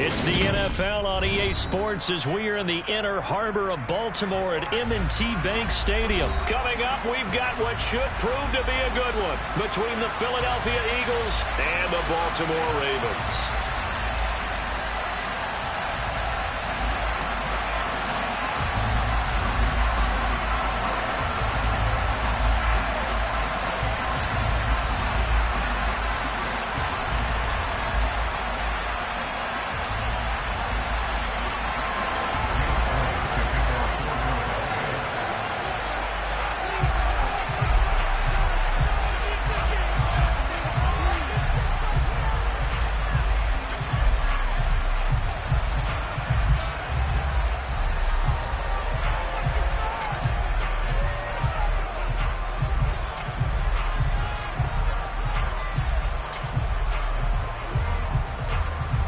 It's the NFL on EA Sports as we are in the inner harbor of Baltimore at M&T Bank Stadium. Coming up, we've got what should prove to be a good one between the Philadelphia Eagles and the Baltimore Ravens.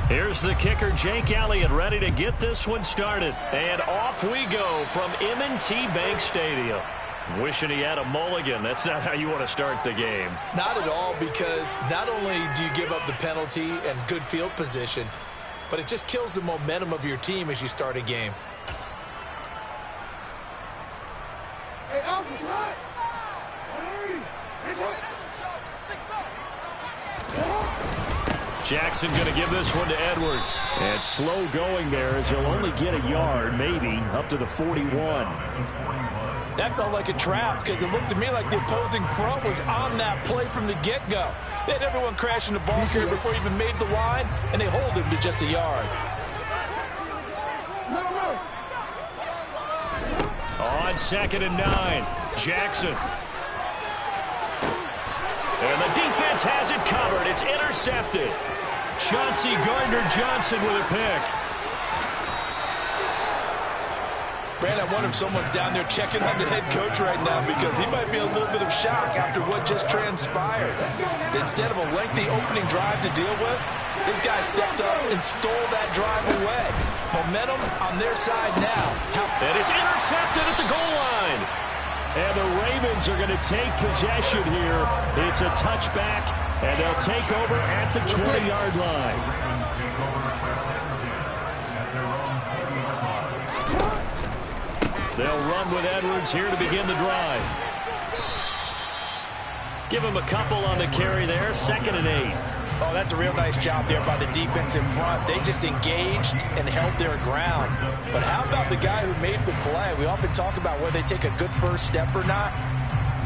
Here's the kicker, Jake Elliott, ready to get this one started. And off we go from M&T Bank Stadium. Wishing he had a mulligan. That's not how you want to start the game. Not at all, because not only do you give up the penalty and good field position, but it just kills the momentum of your team as you start a game. Hey, Alpha's right. Jackson going to give this one to Edwards. And slow going there as he'll only get a yard, maybe, up to the 41. That felt like a trap because it looked to me like the opposing front was on that play from the get-go. They had everyone crashing the ball carrier before he even made the line, and they hold him to just a yard. On 2nd and 9, Jackson. And the defense has it covered. It's intercepted. Chauncey Gardner-Johnson with a pick. Brandon, I wonder if someone's down there checking on the head coach right now because he might be in a little bit of shock after what just transpired. Instead of a lengthy opening drive to deal with, this guy stepped up and stole that drive away. Momentum on their side now. And it's intercepted at the goal line. And the Ravens are going to take possession here. It's a touchback, and they'll take over at the 20-yard line. They'll run with Edwards here to begin the drive. Give him a couple on the carry there, 2nd and 8. Oh, that's a real nice job there by the defense in front. They just engaged and held their ground. But how about the guy who made the play? We often talk about whether they take a good first step or not.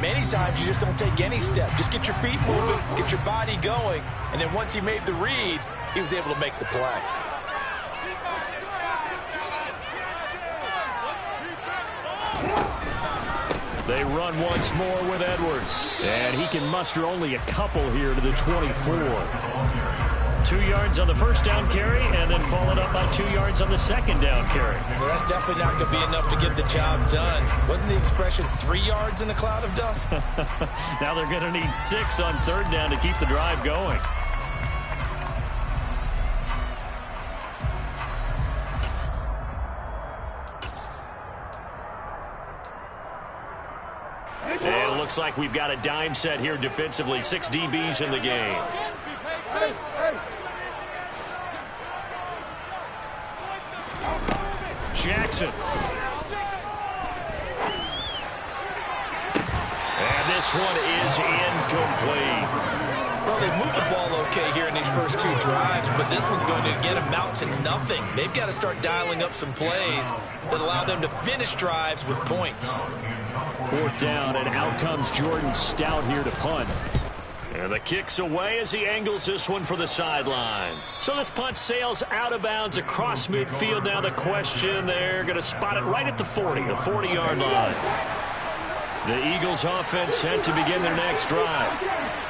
Many times you just don't take any step. Just get your feet moving, get your body going, and then once he made the read, he was able to make the play. They run once more with Edwards. And he can muster only a couple here to the 24. 2 yards on the first down carry, and then followed up by 2 yards on the second down carry. Well, that's definitely not going to be enough to get the job done. Wasn't the expression 3 yards in a cloud of dust? Now they're going to need 6 on 3rd down to keep the drive going. And it looks like we've got a dime set here defensively. 6 DBs in the game. Jackson. And this one is incomplete. Well, they moved the ball okay here in these first 2 drives, but this one's going to again amount to nothing. They've got to start dialing up some plays that allow them to finish drives with points. 4th down, and out comes Jordan Stout here to punt. And the kick's away as he angles this one for the sideline. So this punt sails out of bounds across midfield. Now the question, they're going to spot it right at the 40, the 40-yard line. The Eagles offense set to begin their next drive.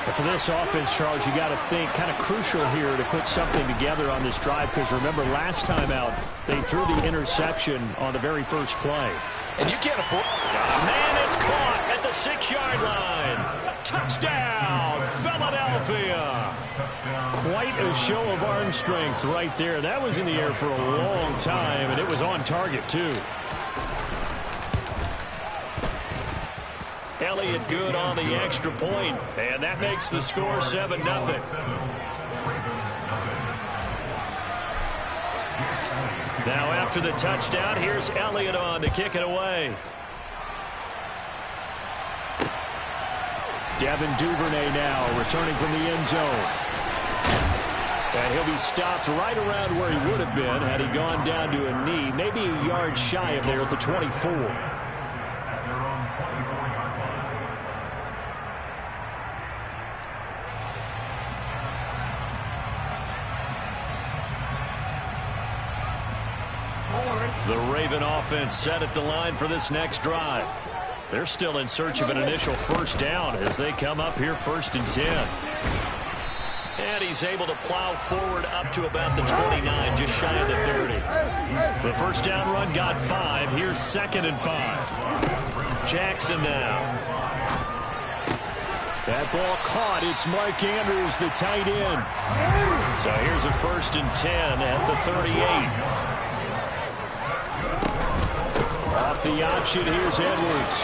But for this offense, Charles, you got to think kind of crucial here to put something together on this drive, because remember last time out, they threw the interception on the very first play. And you can't afford... Man, it's caught at the 6-yard line. Touchdown, Philadelphia. Quite a show of arm strength right there. That was in the air for a long time, and it was on target, too. Elliott good on the extra point, and that makes the score 7-0. Now after the touchdown, here's Elliott on to kick it away. Devin Duvernay now returning from the end zone. And he'll be stopped right around where he would have been had he gone down to a knee, maybe a yard shy of there at the 24. The Raven offense set at the line for this next drive. They're still in search of an initial first down as they come up here 1st and 10. And he's able to plow forward up to about the 29, just shy of the 30. The first down run got 5. Here's 2nd and 5. Jackson now. That ball caught. It's Mark Andrews, the tight end. So here's a 1st and 10 at the 38. Off the option, here's Edwards.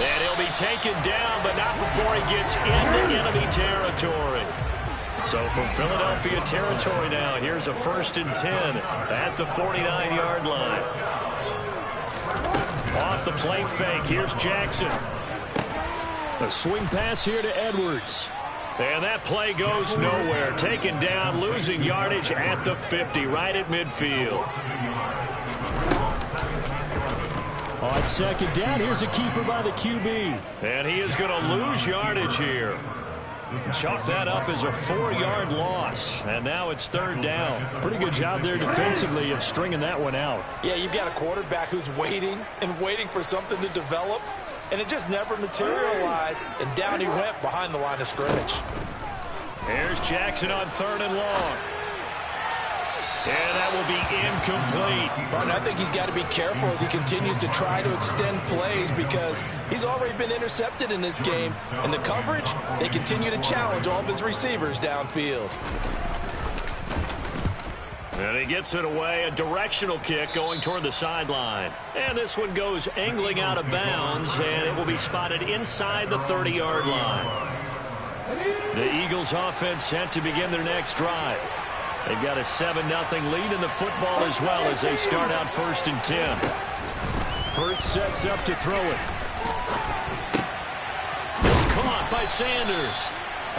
And he'll be taken down, but not before he gets into enemy territory. So from Philadelphia territory now, here's a 1st and 10 at the 49-yard line. Off the play fake, here's Jackson. A swing pass here to Edwards. And that play goes nowhere. Taken down, losing yardage at the 50, right at midfield. On 2nd down, here's a keeper by the QB. And he is going to lose yardage here. Chalk that up as a 4-yard loss. And now it's 3rd down. Pretty good job there defensively of stringing that one out. Yeah, you've got a quarterback who's waiting and waiting for something to develop. And it just never materialized, and down he went behind the line of scrimmage. Here's Jackson on 3rd and long. And that will be incomplete. But I think he's got to be careful as he continues to try to extend plays because he's already been intercepted in this game. And the coverage, they continue to challenge all of his receivers downfield. And he gets it away, a directional kick going toward the sideline. And this one goes angling out of bounds, and it will be spotted inside the 30-yard line. The Eagles offense set to begin their next drive. They've got a 7-0 lead in the football as well as they start out 1st and 10. Hurts sets up to throw it. It's caught by Sanders.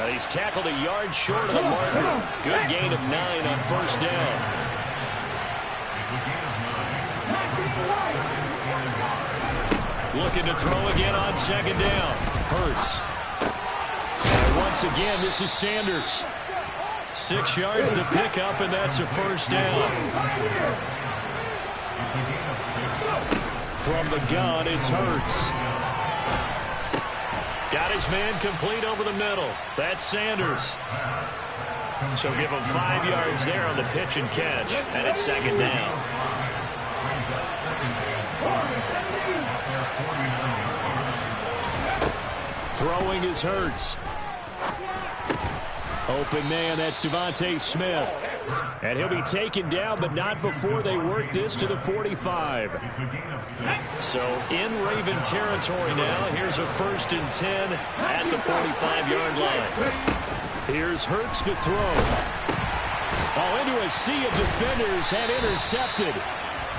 He's tackled a yard short of the marker. Good gain of 9 on 1st down. Looking to throw again on 2nd down. Hurts. And once again, this is Sanders. 6 yards to pick up, and that's a 1st down. From the gun, it's Hurts. Got his man complete over the middle. That's Sanders. So give him 5 yards there on the pitch and catch, and it's 2nd down. Throwing is Hurts. Open man, that's Devontae Smith. And he'll be taken down, but not before they work this to the 45. So in Raven territory now, here's a 1st and 10 at the 45-yard line. Here's Hurts to throw. Oh, into a sea of defenders and intercepted.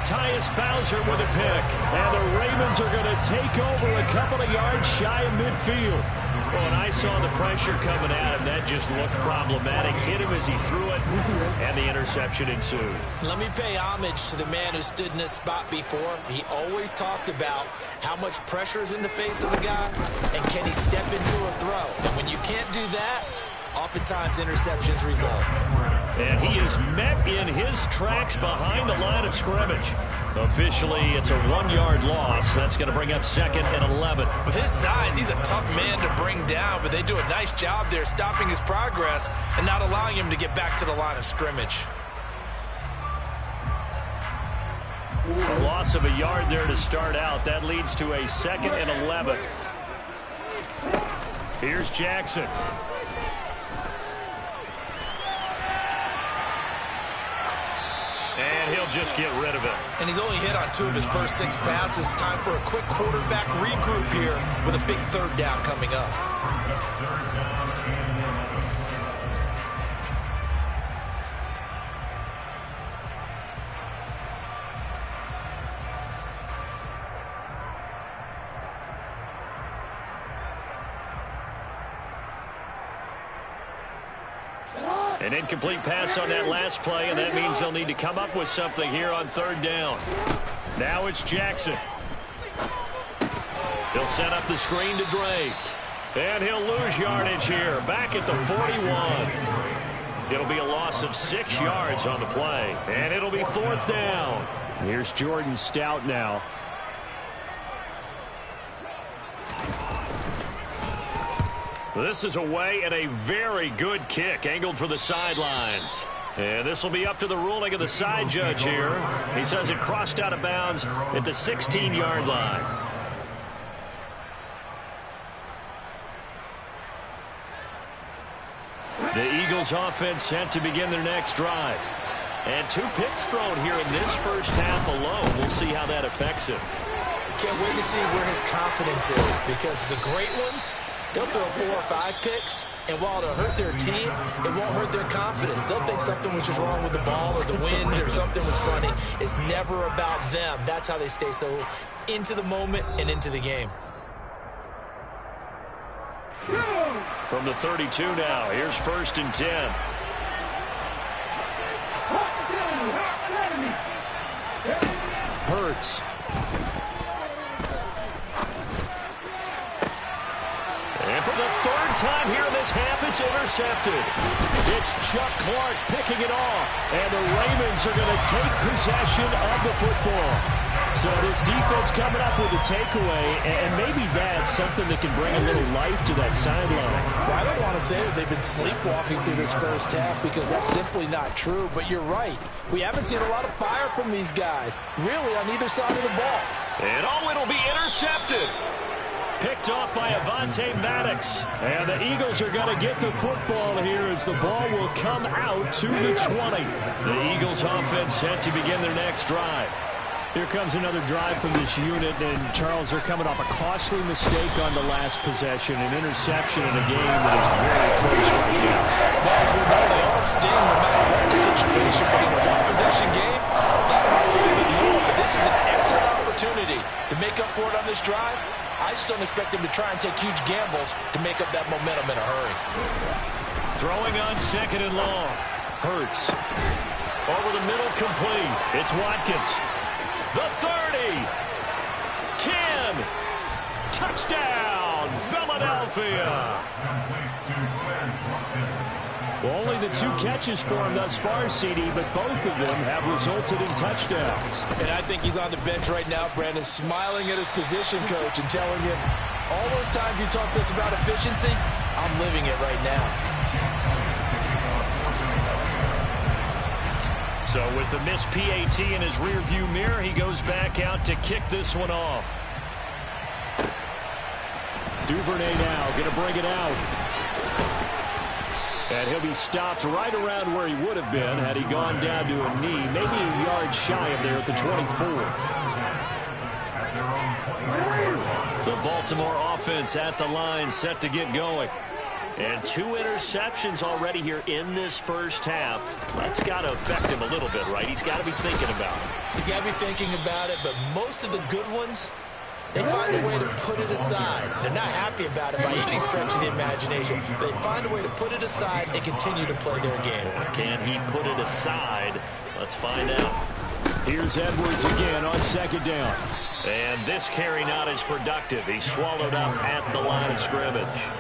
Tyus Bowser with a pick. And the Ravens are going to take over a couple of yards shy of midfield. Well, and I saw the pressure coming at him. That just looked problematic. Hit him as he threw it, and the interception ensued. Let me pay homage to the man who stood in this spot before. He always talked about how much pressure is in the face of a guy, and can he step into a throw. And when you can't do that, oftentimes interceptions result. And he is met in his tracks behind the line of scrimmage. Officially, it's a 1-yard loss. That's going to bring up 2nd and 11. With his size, he's a tough man to bring down, but they do a nice job there stopping his progress and not allowing him to get back to the line of scrimmage. A loss of a yard there to start out. That leads to a 2nd and 11. Here's Jackson. And he'll just get rid of it. And he's only hit on 2 of his first 6 passes. Time for a quick quarterback regroup here with a big 3rd down coming up. An incomplete pass on that last play, and that means they'll need to come up with something here on third down. Now it's Jackson. He'll set up the screen to Drake. And he'll lose yardage here, back at the 41. It'll be a loss of 6 yards on the play, and it'll be fourth down. Here's Jordan Stout now. This is away and a very good kick, angled for the sidelines. And this will be up to the ruling of the side judge here. He says it crossed out of bounds at the 16-yard line. The Eagles offense set to begin their next drive. And 2 picks thrown here in this first half alone. We'll see how that affects him. Can't wait to see where his confidence is, because the great ones, they'll throw 4 or 5 picks, and while it'll hurt their team, it won't hurt their confidence. They'll think something was just wrong with the ball or the wind or something was funny. It's never about them. That's how they stay so into the moment and into the game. From the 32 now, here's 1st and 10. Hurts. And for the 3rd time here in this half, it's intercepted. It's Chuck Clark picking it off. And the Ravens are going to take possession of the football. So this defense coming up with a takeaway, and maybe that's something that can bring a little life to that sideline. Well, I don't want to say that they've been sleepwalking through this first half, because that's simply not true. But you're right. We haven't seen a lot of fire from these guys, really, on either side of the ball. And it'll be intercepted. Picked off by Avonte Maddox. And the Eagles are going to get the football here as the ball will come out to the 20. The Eagles offense set to begin their next drive. Here comes another drive from this unit, and Charles, are coming off a costly mistake on the last possession, an interception in a game that is very close right now. Well, as we know, they all sting no matter what the situation, but in a one-possession game, that might be even more. But this is an excellent opportunity to make up for it on this drive. I just don't expect them to try and take huge gambles to make up that momentum in a hurry. Throwing on 2nd and long. Hurts. Over the middle, complete. It's Watkins. The 30. 10. Touchdown, Philadelphia. Well, only the 2 catches for him thus far, CD, but both of them have resulted in touchdowns. And I think he's on the bench right now, Brandon, smiling at his position coach and telling him, all those times you talk to us about efficiency, I'm living it right now. So with the missed PAT in his rearview mirror, he goes back out to kick this one off. Duvernay now going to bring it out. And he'll be stopped right around where he would have been had he gone down to a knee, maybe a yard shy of there at the 24. The Baltimore offense at the line, set to get going. And 2 interceptions already here in this first half. That's got to affect him a little bit, right? He's got to be thinking about it. He's got to be thinking about it, but most of the good ones, they find a way to put it aside. They're not happy about it by any stretch of the imagination. They find a way to put it aside and continue to play their game. Can he put it aside? Let's find out. Here's Edwards again on 2nd down. And this carry not as productive. He's swallowed up at the line of scrimmage.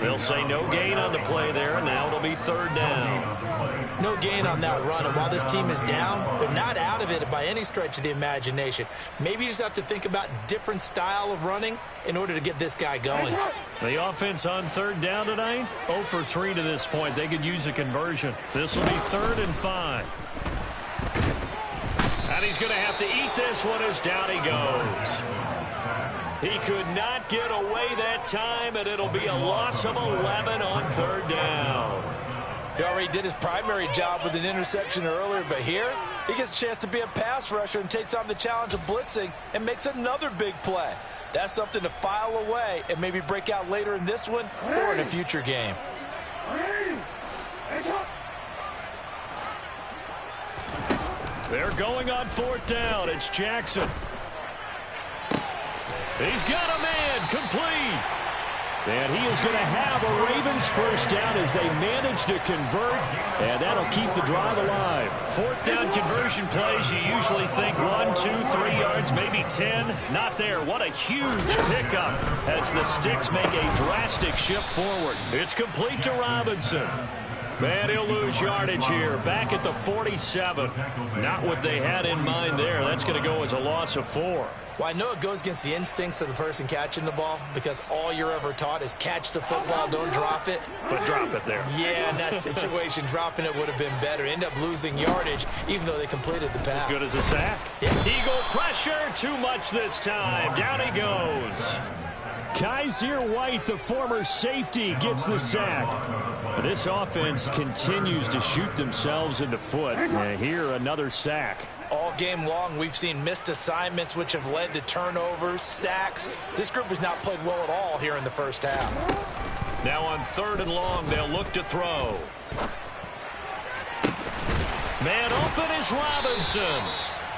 They'll say no gain on the play there, and now it'll be 3rd down. No gain on that run, and while this team is down, they're not out of it by any stretch of the imagination. Maybe you just have to think about different style of running in order to get this guy going. The offense on 3rd down tonight, 0 for 3 to this point. They could use a conversion. This will be 3rd and 5. And he's going to have to eat this one as down he goes. He could not get away that time, and it'll be a loss of 11 on 3rd down. He already did his primary job with an interception earlier, but here he gets a chance to be a pass rusher and takes on the challenge of blitzing and makes another big play. That's something to file away and maybe break out later in this one or in a future game. They're going on 4th down. It's Jackson. He's got a man, complete. And he is going to have a Ravens first down as they manage to convert, and that'll keep the drive alive. Fourth down conversion plays, you usually think 1, 2, 3 yards, maybe 10. Not there. What a huge pickup as the Sticks make a drastic shift forward. It's complete to Robinson. And he'll lose yardage here, back at the 47. Not what they had in mind there. That's going to go as a loss of 4. Well, I know it goes against the instincts of the person catching the ball because all you're ever taught is catch the football, don't drop it. But drop it there. Yeah, in that situation, dropping it would have been better. End up losing yardage, even though they completed the pass. As good as a sack. Yeah. Eagle pressure, too much this time. Down he goes. Kaiser White, the former safety, gets the sack. This offense continues to shoot themselves in the foot. And here, another sack. All game long, we've seen missed assignments, which have led to turnovers, sacks. This group has not played well at all here in the first half. Now on 3rd and long, they'll look to throw. Man open is Robinson.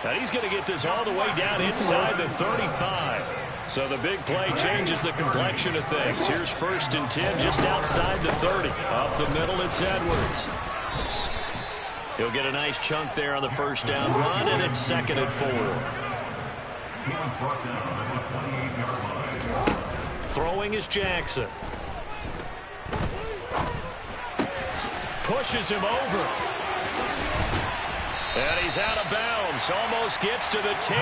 And he's going to get this all the way down inside the 35. So the big play changes the complexion of things. Here's 1st and 10 just outside the 30. Up the middle, it's Edwards. He'll get a nice chunk there on the first down run, and it's 2nd and 4. Throwing is Jackson. Pushes him over. And he's out of bounds. Almost gets to the 10.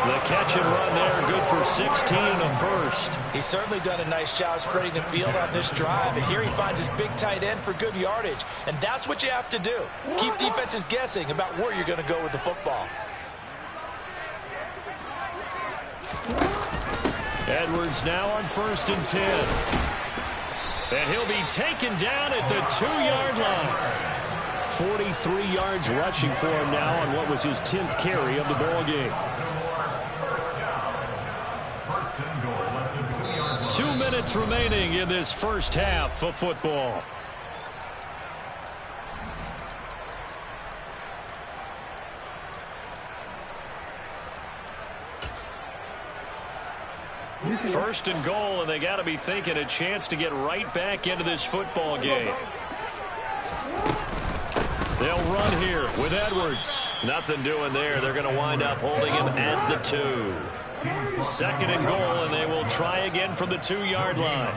The catch and run there, good for 16 and a first. He's certainly done a nice job spreading the field on this drive. And here he finds his big tight end for good yardage. And that's what you have to do. Keep defenses guessing about where you're going to go with the football. Edwards now on 1st and 10. And he'll be taken down at the 2-yard line. 43 yards rushing for him now on what was his 10th carry of the ball game. 2 minutes remaining in this first half of football. First and goal, and they got to be thinking a chance to get right back into this football game. They'll run here with Edwards. Nothing doing there. They're going to wind up holding him at the 2. 2nd and goal, and they will try again from the 2-yard line.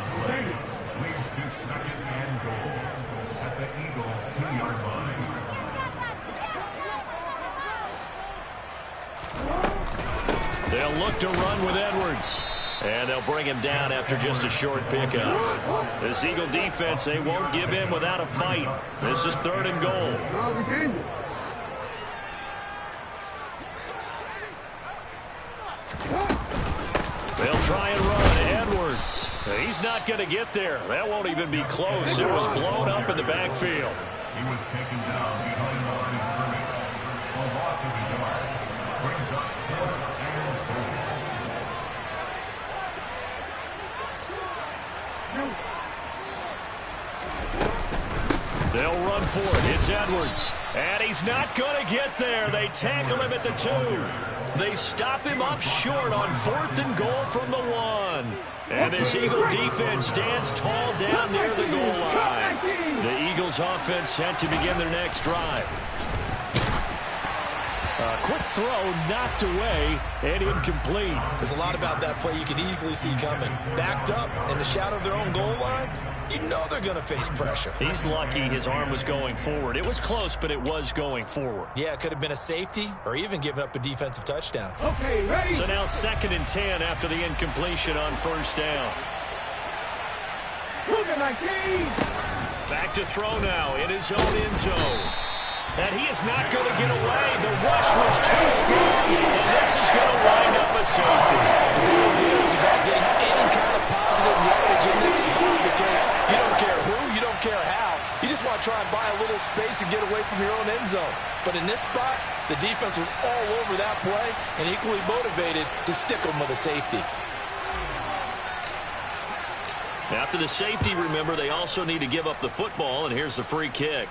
They'll look to run with Edwards. And they'll bring him down after just a short pickup. This Eagle defense, they won't give in without a fight. This is 3rd and goal. They'll try and run. Edwards. He's not going to get there. That won't even be close. It was blown up in the backfield. He was taken down behind the line of scrimmage. A loss of a yard. Brings up 4th and 4. They'll run for it. It's Edwards. And he's not going to get there. They tackle him at the 2. They stop him up short on 4th and goal from the 1. And this Eagle defense stands tall down near the goal line. The Eagles offense set to begin their next drive. A quick throw knocked away and incomplete. There's a lot about that play you could easily see coming. Backed up in the shadow of their own goal line, you know they're going to face pressure. He's lucky his arm was going forward. It was close, but it was going forward. Yeah, it could have been a safety or even given up a defensive touchdown. Okay, ready? So now 2nd and 10 after the incompletion on 1st down. Look at my team. Back to throw now in his own end zone. And he is not going to get away. The rush was too strong. And this is going to wind up a safety. The deal here is about getting any kind of positive yardage in this spot because you don't care who, you don't care how. You just want to try and buy a little space and get away from your own end zone. But in this spot, the defense was all over that play and equally motivated to stick them with a safety. After the safety, remember, they also need to give up the football, and here's the free kick.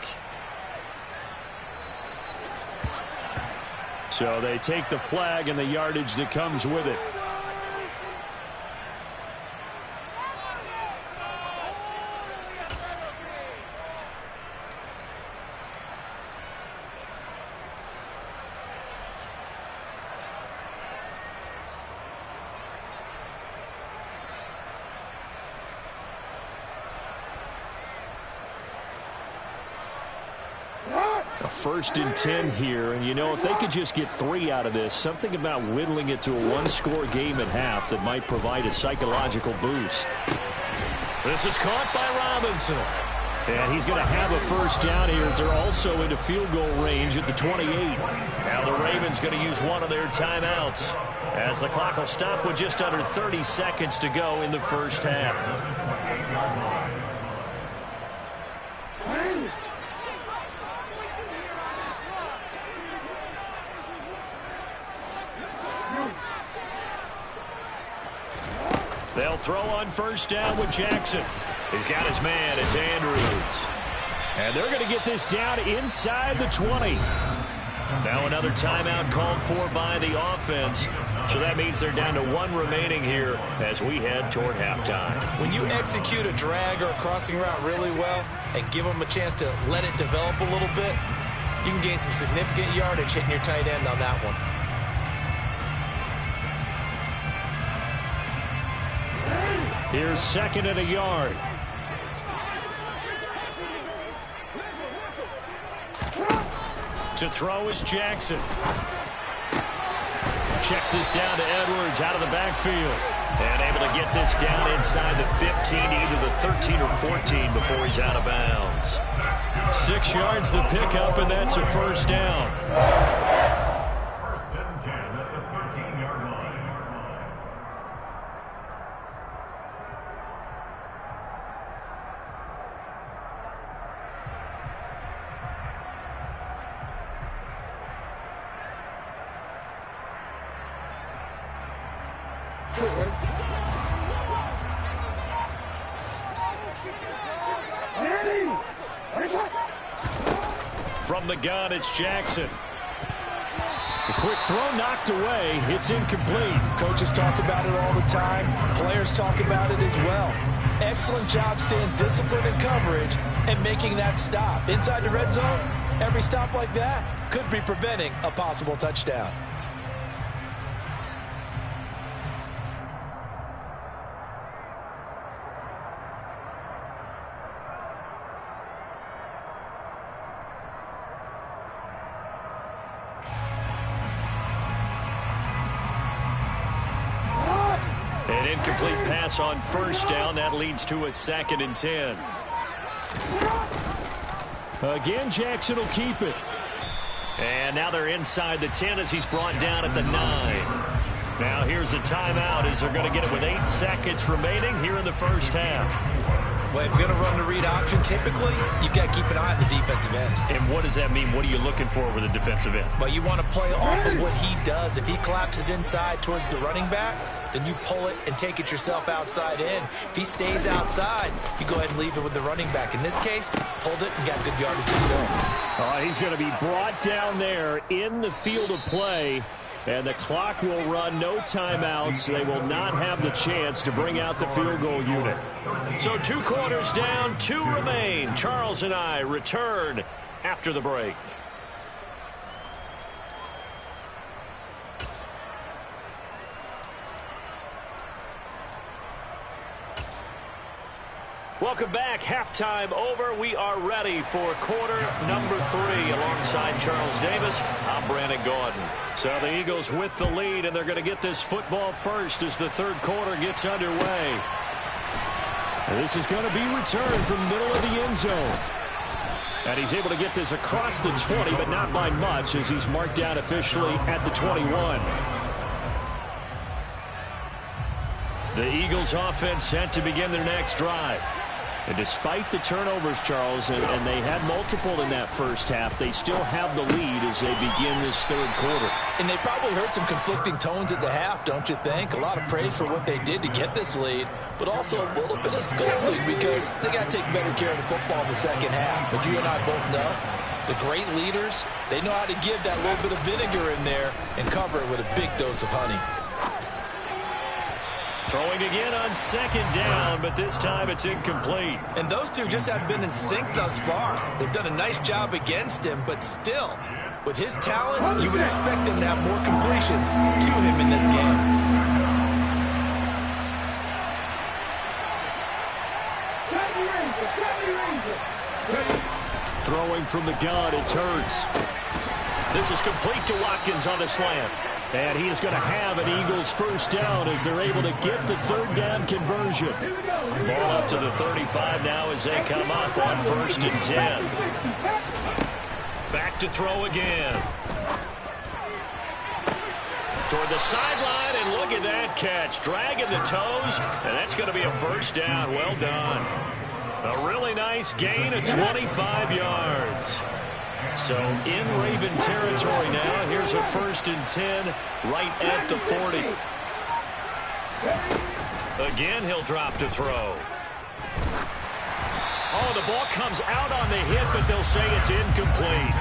So they take the flag and the yardage that comes with it. A 1st and 10 here, and you know, if they could just get 3 out of this, something about whittling it to a 1-score game at half that might provide a psychological boost. This is caught by Robinson. And he's going to have a 1st down here as they're also into field goal range at the 28. Now the Ravens going to use one of their timeouts as the clock will stop with just under 30 seconds to go in the first half. They'll throw on 1st down with Jackson. He's got his man. It's Andrews. And they're going to get this down inside the 20. Now another timeout called for by the offense. So that means they're down to 1 remaining here as we head toward halftime. When you execute a drag or a crossing route really well and give them a chance to let it develop a little bit, you can gain some significant yardage hitting your tight end on that one. Here's 2nd and a yard. To throw is Jackson. Checks this down to Edwards out of the backfield. And able to get this down inside the 15, either the 13 or 14 before he's out of bounds. 6 yards the pickup, and that's a 1st down. 1st and 10 at the 13-yard line. From the gun, it's Jackson. The quick throw knocked away. It's incomplete. Coaches talk about it all the time. Players talk about it as well. Excellent job staying disciplined in coverage and making that stop. Inside the red zone, every stop like that could be preventing a possible touchdown. An incomplete pass on 1st down. That leads to a 2nd and 10. Again, Jackson will keep it. And now they're inside the 10 as he's brought down at the 9. Now here's a timeout as they're going to get it with 8 seconds remaining here in the first half. Well, if you're going to run the read option, typically, you've got to keep an eye on the defensive end. And what does that mean? What are you looking for with a defensive end? Well, you want to play off of what he does. If he collapses inside towards the running back, then you pull it and take it yourself outside in. If he stays outside, you go ahead and leave it with the running back. In this case, pulled it and got good yardage himself. He's going to be brought down there in the field of play. And the clock will run, no timeouts. They will not have the chance to bring out the field goal unit. So 2 quarters down, 2 remain. Charles and I return after the break. Welcome back. Halftime over. We are ready for quarter number 3. Alongside Charles Davis, I'm Brandon Gordon. So the Eagles with the lead, and they're going to get this football first as the 3rd quarter gets underway. This is going to be returned from the middle of the end zone. And he's able to get this across the 20, but not by much as he's marked down officially at the 21. The Eagles offense set to begin their next drive. And despite the turnovers, Charles, and they had multiple in that first half, they still have the lead as they begin this 3rd quarter. And they probably heard some conflicting tones at the half, don't you think? A lot of praise for what they did to get this lead, but also a little bit of scolding because they got to take better care of the football in the second half. But you and I both know the great leaders, they know how to give that little bit of vinegar in there and cover it with a big dose of honey. Throwing again on 2nd down, but this time it's incomplete. And those two just haven't been in sync thus far. They've done a nice job against him, but still, with his talent, you would expect them to have more completions to him in this game. Throwing from the gun, it's Hurts. This is complete to Watkins on the slant. And he is going to have an Eagles first down as they're able to get the third down conversion. Ball up to the 35 now as they come up on 1st and 10. Back to throw again. Toward the sideline, and look at that catch. Dragging the toes, and that's going to be a first down. Well done. A really nice gain of 25 yards. So in Raven territory now. Here's a 1st and 10 right at the 40. Again, he'll drop to throw. Oh, the ball comes out on the hit, but they'll say it's incomplete.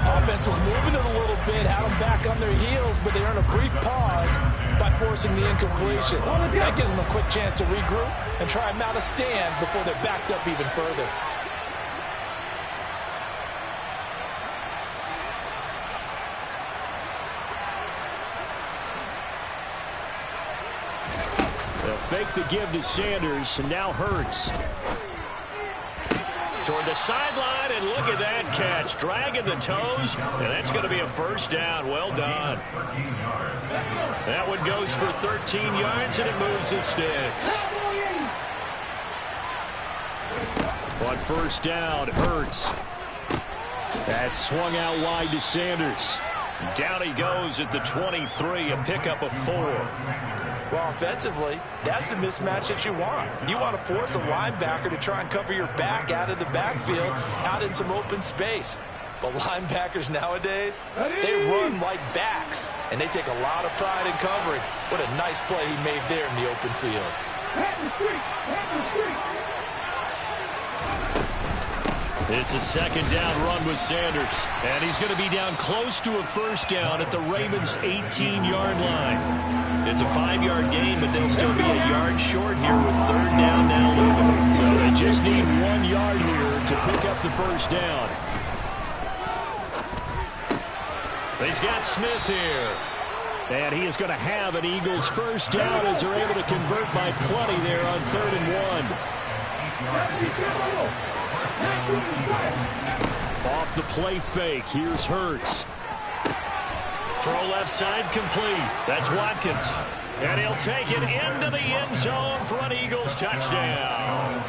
Offense was moving it a little bit, had them back on their heels, but they earned a brief pause by forcing the incompletion. That gives them a quick chance to regroup and try and mount a stand before they're backed up even further. They'll fake the give to Sanders, and now Hurts. Toward the sideline, and look at that catch. Dragging the toes, and that's going to be a first down. Well done. That one goes for 13 yards, and it moves the sticks. On 1st down, Hurts. That's swung out wide to Sanders. Down he goes at the 23, a pickup of 4. Well, offensively, that's the mismatch that you want. You want to force a linebacker to try and cover your back out of the backfield, out in some open space. But linebackers nowadays, they run like backs, and they take a lot of pride in covering. What a nice play he made there in the open field. It's a 2nd down run with Sanders. And he's going to be down close to a first down at the Ravens' 18-yard line. It's a 5-yard gain, but they'll still be a yard short here with 3rd down now looming. So they just need 1 yard here to pick up the first down. He's got Smith here. And he is going to have an Eagles first down as they're able to convert by plenty there on 3rd and 1. Off the play fake. Here's Hurts. Throw left side complete. That's Watkins. And he'll take it into the end zone for an Eagles touchdown.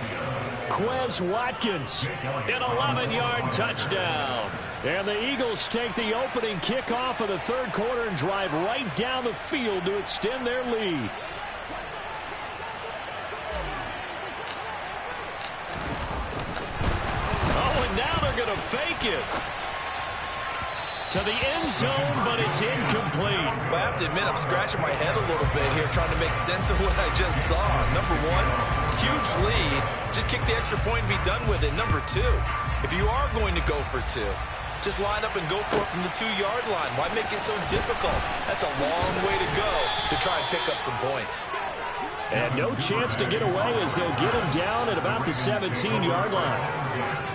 Quez Watkins, an 11-yard touchdown. And the Eagles take the opening kickoff of the 3rd quarter and drive right down the field to extend their lead. Now they're going to fake it to the end zone, but it's incomplete. Well, I have to admit, I'm scratching my head a little bit here trying to make sense of what I just saw. Number 1, huge lead. Just kick the extra point and be done with it. Number 2, if you are going to go for 2, just line up and go for it from the 2-yard line. Why make it so difficult? That's a long way to go to try and pick up some points. And no chance to get away as they'll get him down at about the 17-yard line.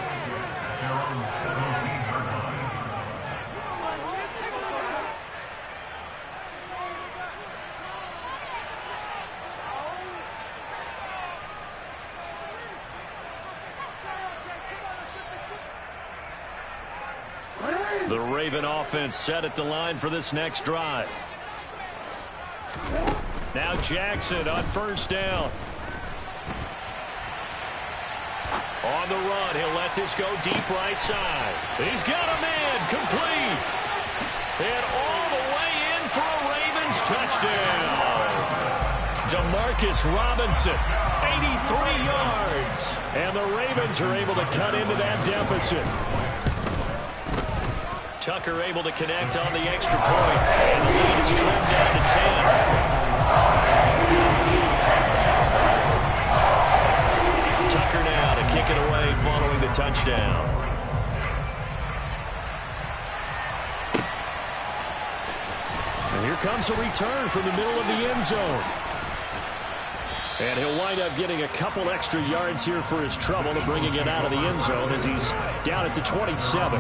The Raven offense set at the line for this next drive. Now Jackson on 1st down. On the run, he'll let this go deep right side. He's got a man complete. And all the way in for a Ravens touchdown. Demarcus Robinson, 83 yards. And the Ravens are able to cut into that deficit. Tucker able to connect on the extra point. And the lead is trimmed down to 10. Tucker now to kick it away following the touchdown. And here comes a return from the middle of the end zone. And he'll wind up getting a couple extra yards here for his trouble to bringing it out of the end zone as he's down at the 27.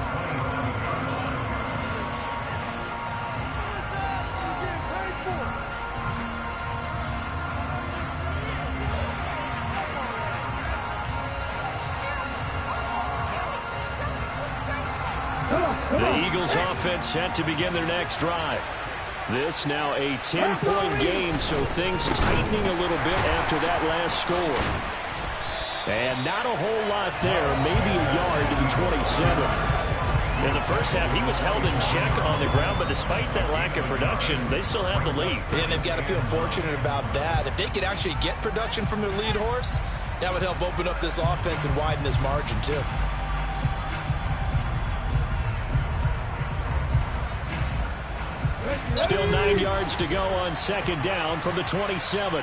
The Eagles offense set to begin their next drive. This now a 10-point game, so things tightening a little bit after that last score. And not a whole lot there, maybe a yard to the 27. In the first half, he was held in check on the ground, but despite that lack of production, they still have the lead. And they've got to feel fortunate about that. If they could actually get production from their lead horse, that would help open up this offense and widen this margin, too. Still 9 yards to go on second down from the 27.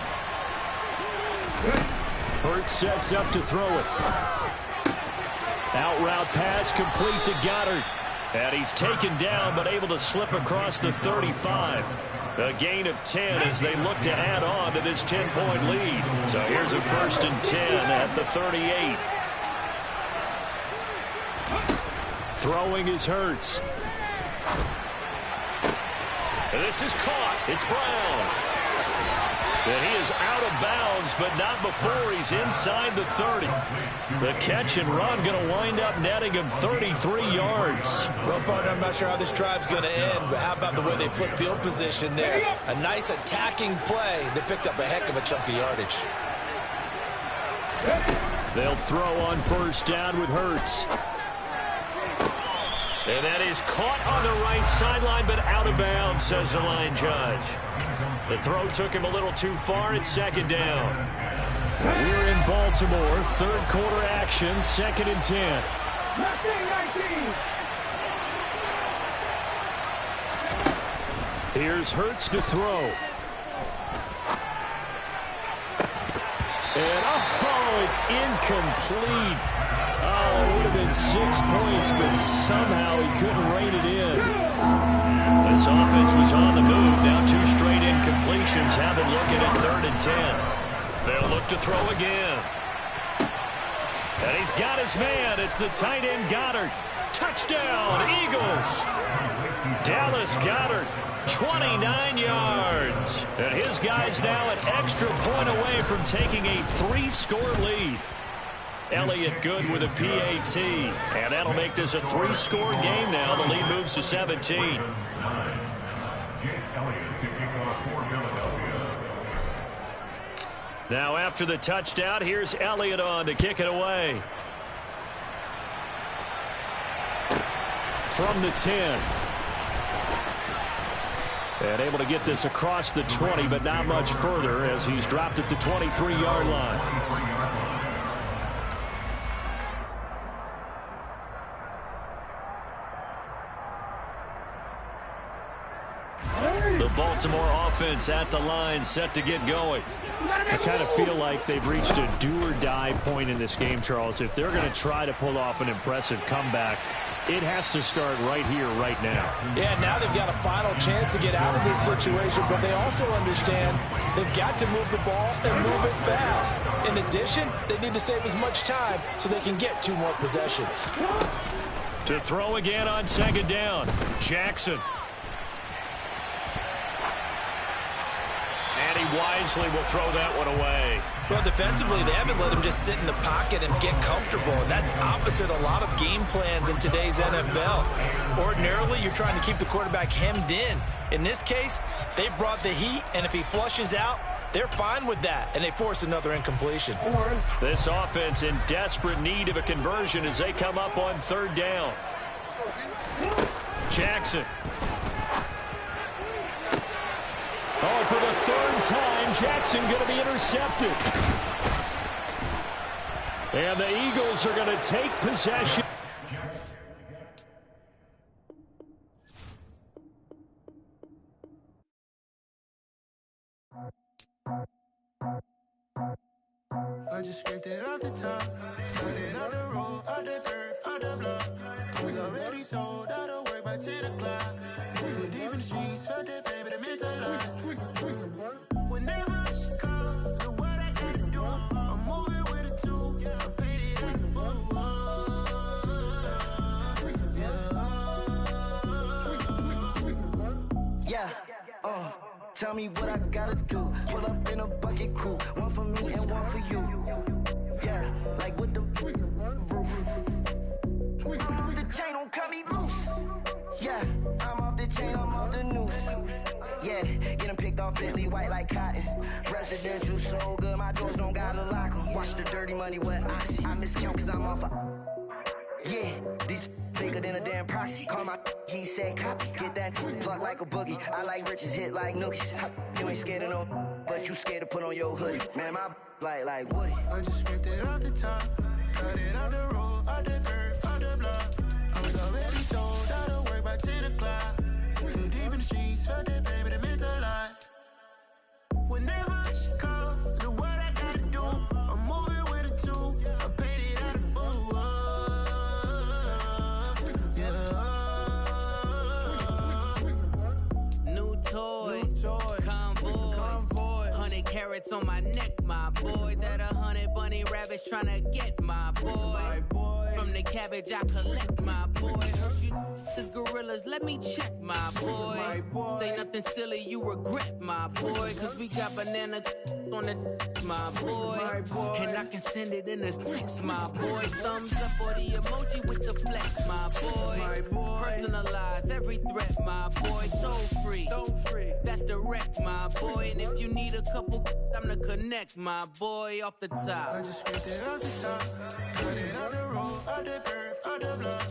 Hurts sets up to throw it. Out route pass complete to Goddard. And he's taken down but able to slip across the 35. A gain of 10 as they look to add on to this 10-point lead. So here's a 1st and 10 at the 38. Throwing is Hurts. And this is caught. It's Brown. And he is out of bounds, but not before he's inside the 30. The catch and run going to wind up netting him 33 yards. Well, partner, I'm not sure how this drive's going to end, but how about the way they flip field position there? A nice attacking play that picked up a heck of a chunk of yardage. They'll throw on 1st down with Hurts. And that is caught on the right sideline, but out of bounds, says the line judge. The throw took him a little too far. It's 2nd down. We're in Baltimore. 3rd quarter action, 2nd and 10. Here's Hurts to throw. And, it's incomplete. Oh, it would have been 6 points, but somehow he couldn't rein it in. This offense was on the move. Now 2 straight incompletions have them looking at 3rd and 10. They'll look to throw again. And he's got his man. It's the tight end Goddard. Touchdown, Eagles. Dallas Goddard, 29 yards. And his guy's now an extra point away from taking a 3-score lead. Elliott good with a PAT. And that'll make this a 3-score game now. The lead moves to 17. Now after the touchdown, here's Elliott on to kick it away. From the 10. And able to get this across the 20, but not much further as he's dropped at the 23-yard line. The Baltimore offense at the line, set to get going. I kind of feel like they've reached a do-or-die point in this game, Charles. If they're going to try to pull off an impressive comeback, it has to start right here, right now. Yeah, now they've got a final chance to get out of this situation, but they also understand they've got to move the ball and move it fast. In addition, they need to save as much time so they can get 2 more possessions. To throw again on 2nd down, Jackson. And he wisely will throw that one away. Well, defensively, they haven't let him just sit in the pocket and get comfortable. And that's opposite a lot of game plans in today's NFL. Ordinarily, you're trying to keep the quarterback hemmed in. In this case, they brought the heat, and if he flushes out, they're fine with that, and they force another incompletion. This offense in desperate need of a conversion as they come up on 3rd down. Jackson. Oh, for the 3rd time, Jackson going to be intercepted. And the Eagles are going to take possession. I just scraped it off the top, put it on the road, on the dirt, on the block. Was already sold, out of work by 10 o'clock. Too deep in the streets, felt that baby, that meant a lot. Whenever she calls, the what I gotta do, I'm moving with a 2, I paid it at the Yeah, tell me what I gotta do. Pull up in a bucket crew, one for me and one for you. Yeah, like with the roof. Move the chain, don't cut me loose. Yeah, I'm off the chain, I'm off the noose. Yeah, getting picked off Bentley white like cotton. Residential so good, my doors don't gotta lock 'em. Watch the dirty money with oxy. I miscount cause I'm off yeah, these bigger than a damn proxy. Call my he said copy. Get that plug like a boogie. I like riches, hit like nookies. You ain't scared of no, but you scared to put on your hoodie. Man, my like Woody. I just scraped it off the top, cut it out the road, out the curve, out the block. I was already sold out of work by 10 o'clock. Too deep in the streets, felt that baby, the mental lie. Whenever she calls, do what I gotta do. I'm moving with a two, I paid it out of full. Yeah. New toys, convoys, 100 carats on my neck, my boy. That 100 bunny rabbits tryna get my boy. From the cabbage I collect, my boy. Heard you this gorillas, let me check, my boy. Say nothing silly, you regret, my boy. Cause we got banana on the my boy. And I can send it in a text, my boy. Thumbs up or the emoji with the flex, my boy. Personalize every threat, my boy. Toll free, that's direct, my boy. And if you need a couple, I'm to connect, my boy, off the top. I just scraped it off the top, cut it out the road, out the curve, out the block.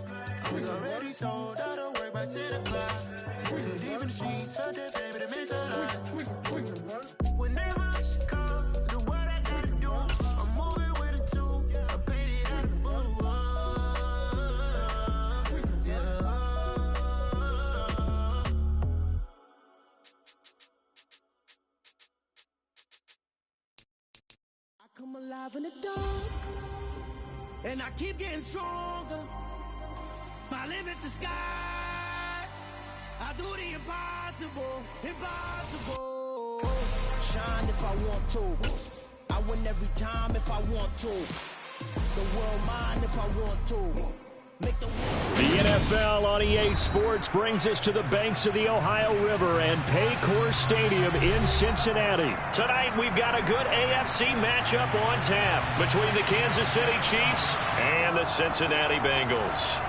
I was already sold out of work by 10 o'clock. Too deep in the streets, felt that baby, the mental lie. Whenever she calls, do what I gotta do. I'm moving with a two, I paid it out of full. Yeah. I come alive in the dark, and I keep getting stronger. My limit's the sky. I do the impossible, impossible. Shine if I want to. I win every time if I want to. The world mine if I want to. Make the NFL on EA Sports brings us to the banks of the Ohio River and Paycor Stadium in Cincinnati. Tonight, we've got a good AFC matchup on tap between the Kansas City Chiefs and the Cincinnati Bengals.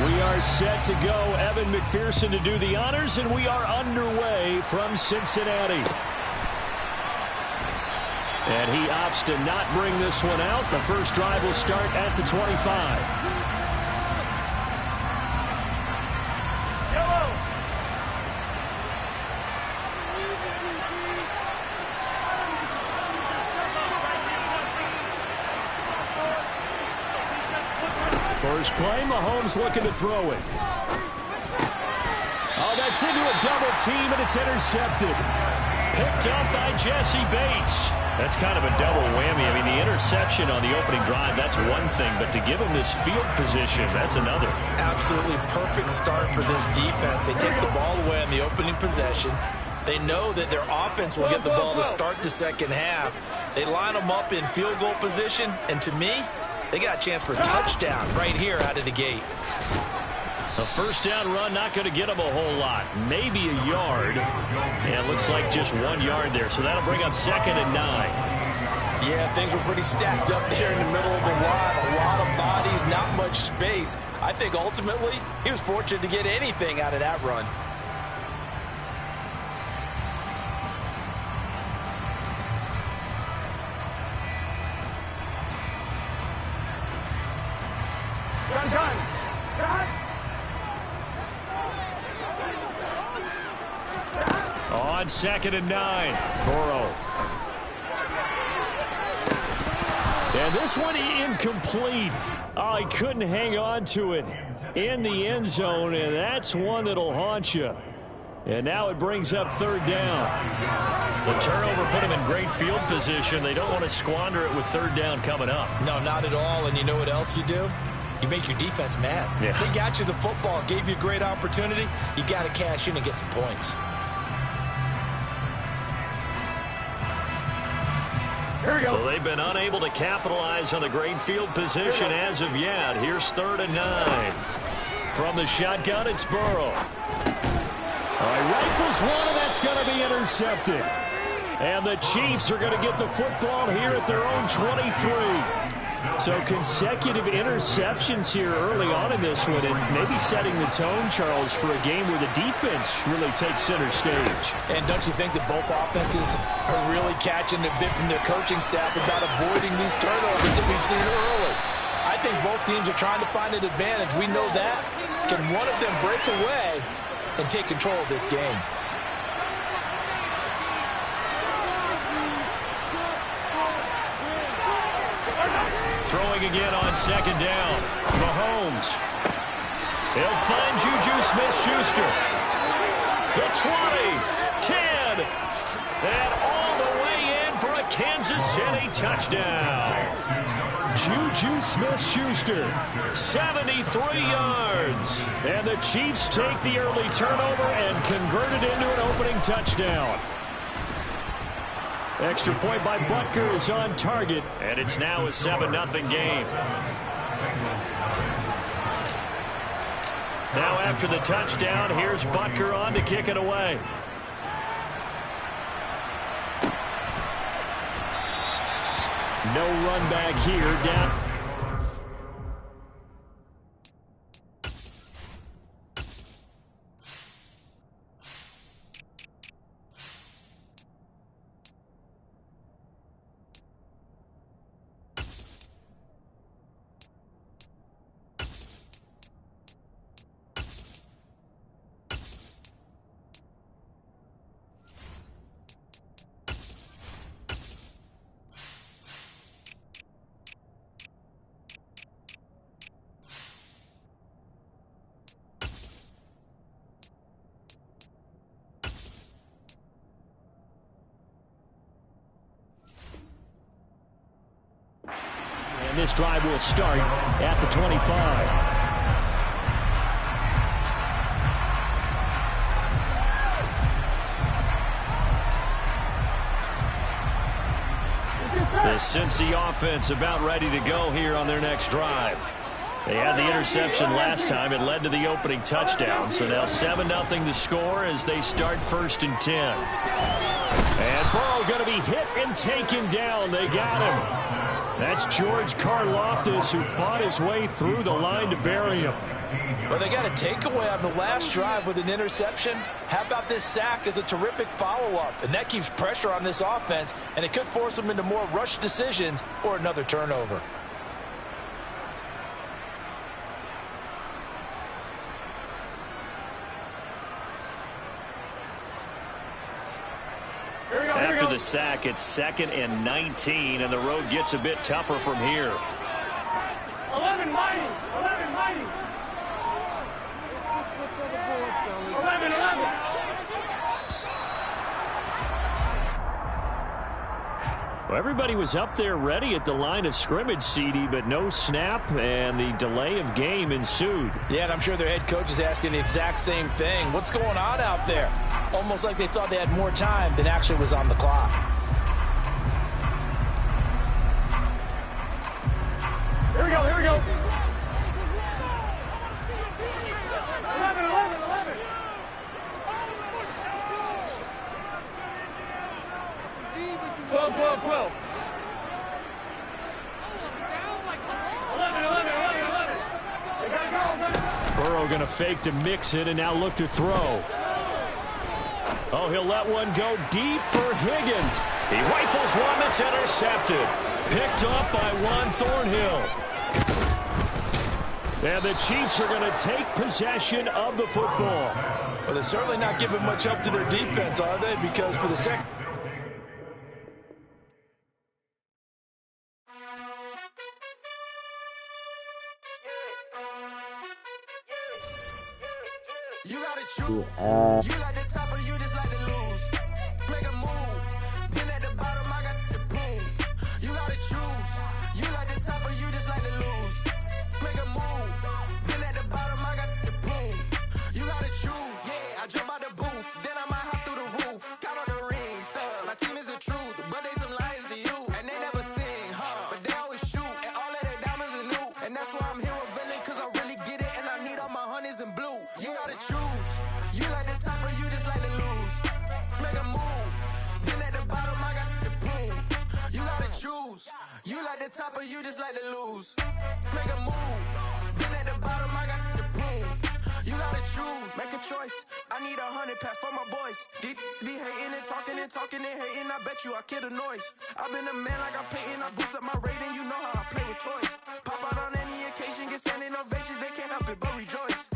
We are set to go. Evan McPherson to do the honors, and we are underway from Cincinnati. And he opts to not bring this one out. The first drive will start at the 25. First play, Mahomes looking to throw it. Oh, that's into a double team, and it's intercepted. Picked up by Jesse Bates. That's kind of a double whammy. I mean, the interception on the opening drive, that's one thing, but to give him this field position, that's another. Absolutely perfect start for this defense. They take the ball away on the opening possession. They know that their offense will get the ball to start the second half. They line them up in field goal position, and to me, they got a chance for a touchdown right here out of the gate. A first down run, not going to get him a whole lot. Maybe a yard. And it looks like just 1 yard there. So that'll bring up 2nd and 9. Yeah, things were pretty stacked up there in the middle of the line. A lot of bodies, not much space. I think ultimately he was fortunate to get anything out of that run. On 2nd and 9, Burrow. And this one incomplete. Oh, he couldn't hang on to it in the end zone, and that's one that'll haunt you. And now it brings up 3rd down. The turnover put him in great field position. They don't want to squander it with 3rd down coming up. No, not at all. And you know what else you do? You make your defense mad. Yeah. They got you the football, gave you a great opportunity. You got to cash in and get some points. So they've been unable to capitalize on the great field position as of yet. Here's 3rd and 9. From the shotgun, it's Burrow. All right, rifles one, and that's going to be intercepted. And the Chiefs are going to get the football here at their own 23. So consecutive interceptions here early on in this one, and maybe setting the tone, Charles, for a game where the defense really takes center stage. And don't you think that both offenses are really catching a bit from their coaching staff about avoiding these turnovers that we've seen early? I think both teams are trying to find an advantage. We know that. Can one of them break away and take control of this game? Throwing again on second down. Mahomes. He'll find Juju Smith-Schuster. The 20, 10, and all the way in for a Kansas City touchdown. Juju Smith-Schuster, 73 yards. And the Chiefs take the early turnover and convert it into an opening touchdown. Extra point by Butker is on target, and it's now a 7-0 game. Now after the touchdown, here's Butker on to kick it away. No run back here, down. This drive will start at the 25. The Cincy offense about ready to go here on their next drive. They had the interception last time. It led to the opening touchdown. So now 7-0 the score as they start 1st and 10. And Burrow going to be hit and taken down. They got him. That's George Karlaftis, who fought his way through the line to bury him. Well, they got a takeaway on the last drive with an interception. How about this sack as a terrific follow-up? And that keeps pressure on this offense, and it could force them into more rush decisions or another turnover. After the sack, it's 2nd and 19, and the road gets a bit tougher from here. 11 mighty. 11. Well, everybody was up there ready at the line of scrimmage, CD, but no snap, and the delay of game ensued. Yeah, and I'm sure their head coach is asking the exact same thing. What's going on out there? Almost like they thought they had more time than actually was on the clock. Here we go. 11. 12. 11. Burrow going to fake to mix it and now look to throw. Oh, he'll let one go deep for Higgins. He rifles one that's intercepted. Picked up by Juan Thornhill. And the Chiefs are going to take possession of the football. Well, they're certainly not giving much help to their defense, are they? Because for the second... You gotta choose. You like the top or you just like to lose. Make a move. Been at the bottom, I got the proof. You gotta choose. You like the top or you just like to lose. Make a move. Been at the bottom, I got the proof. You gotta choose. Yeah, I jump out the booth. Then I might hop through the roof. Count on the rings. My team is the truth, but they some liars to you. And they never sing, but they always shoot. And all of their diamonds are new. And that's why I'm here with Villain, cause I really get it. And I need all my honeys in blue. You gotta choose. You like the top or you just like to lose. Make You like the top or you just like to lose? Make a move. Been at the bottom, I got the prove. You gotta choose, make a choice. I need 100 pack for my boys. Be hating and talking and talking and hating. I bet you I kill the noise. I've been a man like I'm Peyton. I boost up my rating. You know how I play with toys. Pop out on any occasion, get standing ovations. They can't help it but rejoice.